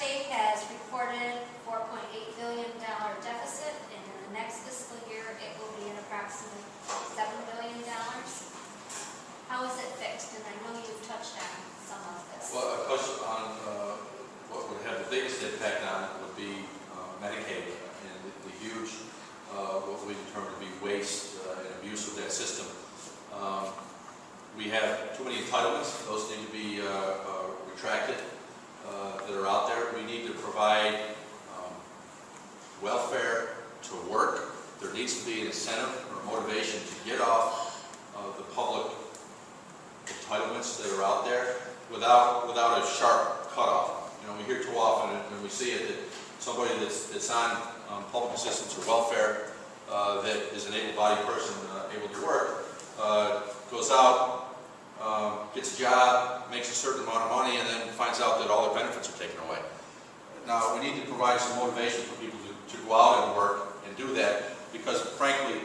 state has reported $4.8 billion deficit, and in the next fiscal year, it will be an approximate $7 billion. How is it fixed? And I know you've touched on some of this. Well, of course, on what would have the biggest impact on it would be Medicaid and the huge, what we determine to be waste and abuse of that system. We have too many entitlements. Those need to be retracted that are out there. We need to provide welfare to work. There needs to be an incentive or motivation to get off the public entitlements that are out there without a sharp cutoff. You know, we hear too often, and we see it, that somebody that's on public assistance or welfare that is an able-bodied person able to work goes out, gets a job, makes a certain amount of money, and then finds out that all their benefits are taken away. Now, we need to provide some motivation for people to go out and work and do that, because frankly,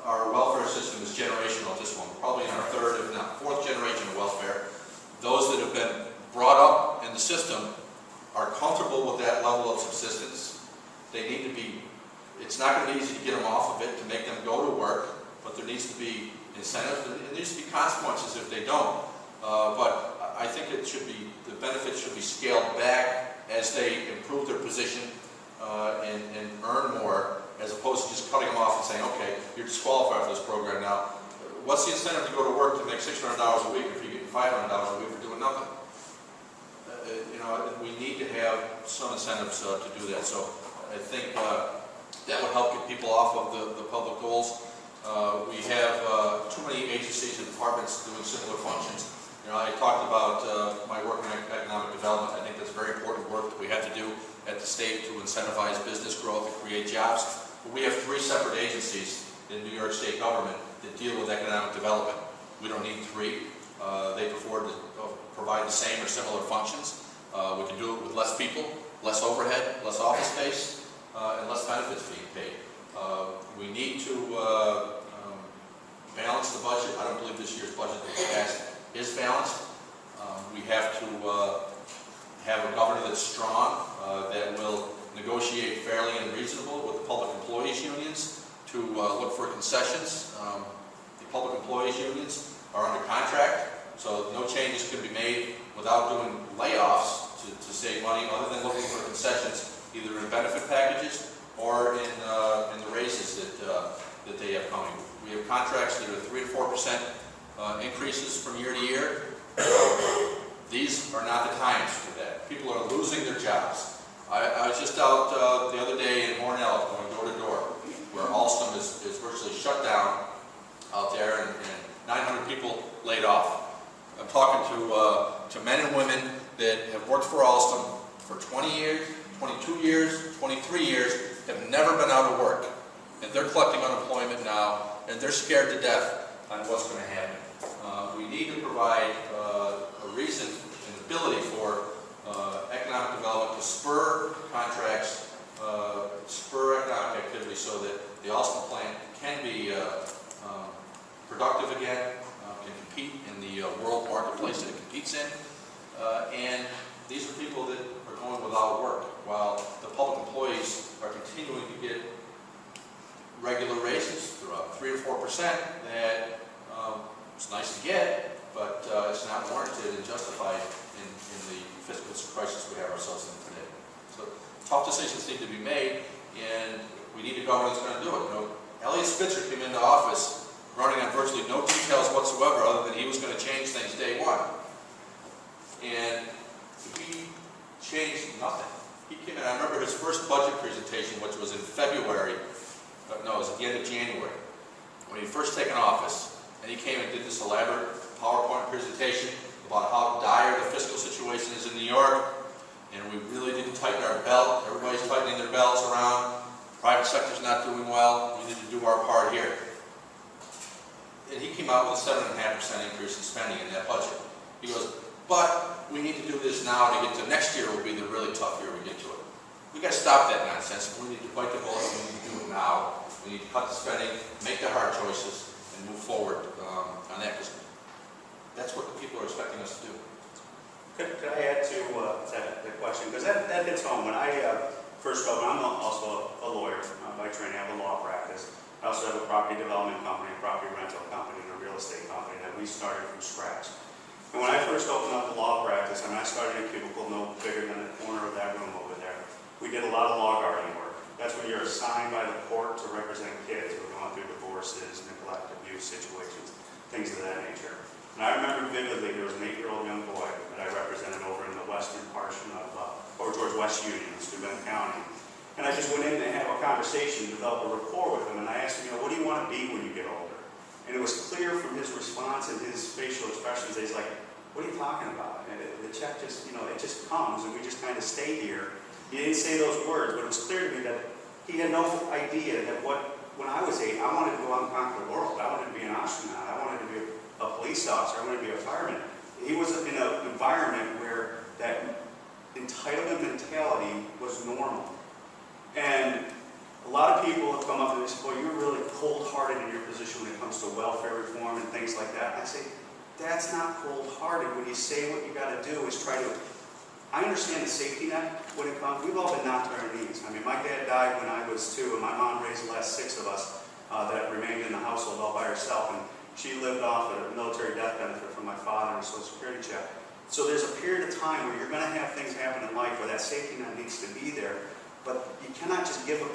our welfare system is generational at this one. We're probably in our third, if not fourth generation of welfare. Those that have been brought up in the system are comfortable with that level of subsistence. They need to be, it's not going to be easy to get them off of it, to make them go to work, but there needs to be incentives, and there needs to be consequences if they don't. But I think it should be, the benefits should be scaled back as they improve their position and earn more, as opposed to just cutting them off and saying, okay, you're disqualified for this program now. What's the incentive to go to work to make $600 a week if you're getting $500 a week for doing nothing? You know, we need to have some incentives to do that. So I think that would help get people off of the public goals. We have too many agencies and departments doing similar functions. You know, I talked about my work in economic development. I think that's very important work that we have to do at the state to incentivize business growth and create jobs. But we have 3 separate agencies in New York State government that deal with economic development. We don't need 3. They afford to provide the same or similar functions. We can do it with less people, less overhead, less office space, and less benefits being paid. We need to balance the budget. I don't believe this year's budget that was passed is balanced. We have to have a governor that's strong, that will negotiate fairly and reasonable with the public employees unions to look for concessions. The public employees unions are under contract, so no changes can be made without doing layoffs to save money, other than looking for concessions, either in benefit packages or in the raises that they have coming. We have contracts that are 3 to 4% increases from year to year. These are not the times for that. People are losing their jobs. I was just out the other day in Hornell going door to door, where Alstom is virtually shut down out there, and 900 people laid off. I'm talking to men and women that have worked for Alstom for 20 years, 22 years, 23 years, have never been out of work. And they're collecting unemployment now, and they're scared to death on what's going to happen. We need to provide a reason and ability for economic development to spur contracts, spur economic activity, so that the Alstom plant can be productive again, can compete in the world marketplace that it competes in. And these are people that are going without work, while the public employees are continuing to get regular raises throughout 3 or 4% that it's nice to get, but it's not warranted and justified in the fiscal crisis we have ourselves in today. So tough decisions need to be made, and we need a government that's going to do it. You know, Eliot Spitzer came into office running on virtually no details whatsoever, other than he was going to change things day one. And he changed nothing. He came in, I remember his first budget presentation, which was in February, no, it was at the end of January, when he first taken office, and he came and did this elaborate PowerPoint presentation about how dire the fiscal situation is in New York, and we really didn't tighten our belt. Everybody's tightening their belts around. Private sector's not doing well. We need to do our part here. And he came out with a 7.5% increase in spending in that budget. He goes, but we need to do this now to get to next year will be the really tough year we get to it. We've got to stop that nonsense. We need to bite the bullet. We need to do it now. We need to cut the spending, make the hard choices, and move forward on that, because that's what the people are expecting us to do. Could I add to that question? Because that hits home. When I first opened, I'm also a lawyer by training. I have a law practice. I also have a property development company, a property rental company, and a real estate company that we started from scratch. And when I first opened up the law practice, I started in a cubicle no bigger than the corner of that room over there. We did a lot of law guarding work. That's when you're assigned by the court to represent kids who are going through divorces, neglect, abuse situations, things of that nature. And I remember vividly, there was an 8-year-old young boy that I represented over in the western portion of, over towards West Union, Steuben County. And I just went in and had a conversation, developed a rapport with him, and I asked him, what do you want to be when you get older? And it was clear from his response and his facial expressions that he's like, what are you talking about? And the check just, it just comes, and we just kind of stay here. He didn't say those words, but it was clear to me that he had no idea that when I was 8, I wanted to go out and conquer the world. I wanted to be an astronaut. I wanted to be a police officer. I wanted to be a fireman. He was in an environment where that entitlement mentality was normal. And a lot of people have come up and they say, well, you're really cold-hearted in your position when it comes to welfare reform and things like that. And I say, that's not cold-hearted. When you say what you got to do is try to... I understand the safety net when it comes. We've all been knocked to our knees. I mean, my dad died when I was 2, and my mom raised the last 6 of us that remained in the household all by herself. And she lived off a military death benefit from my father and a Social Security check. So there's a period of time where you're going to have things happen in life where that safety net needs to be there. But you cannot just give a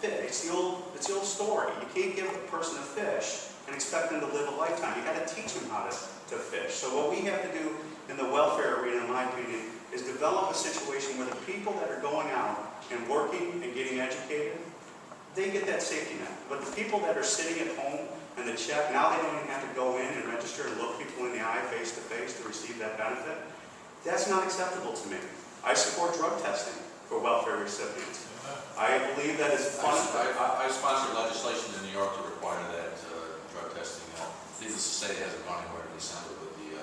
fish. It's the old story. You can't give a person a fish and expect them to live a lifetime. You got to teach them how to fish. So what we have to do in the welfare arena, in my opinion, is develop a situation where the people that are going out and working and getting educated, they get that safety net. But the people that are sitting at home and the check, now they don't even have to go in and register and look people in the eye face to face to receive that benefit. That's not acceptable to me. I support drug testing for welfare recipients. I believe that is fun. I sponsored legislation in New York to require that drug testing. Needless to say, it hasn't gone anywhere in December with the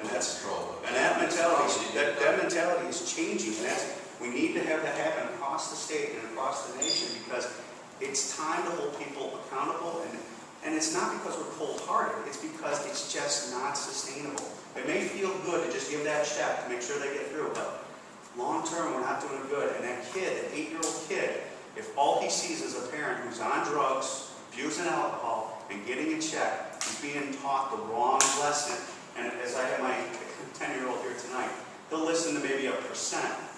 control. And that mentality is changing. And we need to have that happen across the state and across the nation because it's time to hold people accountable. And it's not because we're cold-hearted. It's because it's just not sustainable. It may feel good to just give that check to make sure they get through, but long-term, we're not doing good. And that kid, that 8-year-old kid, if all he sees is a parent who's on drugs, abusing alcohol, and getting a check, he's being taught the wrong lesson. And as I have my 10-year-old here tonight, he'll listen to maybe 1%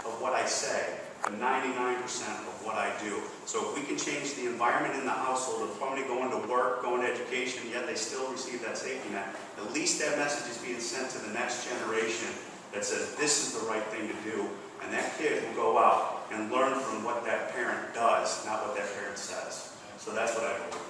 of what I say, but 99% of what I do. So if we can change the environment in the household of somebody going to work, going to education, yet they still receive that safety net, at least that message is being sent to the next generation that says this is the right thing to do. And that kid will go out and learn from what that parent does, not what that parent says. So that's what I believe.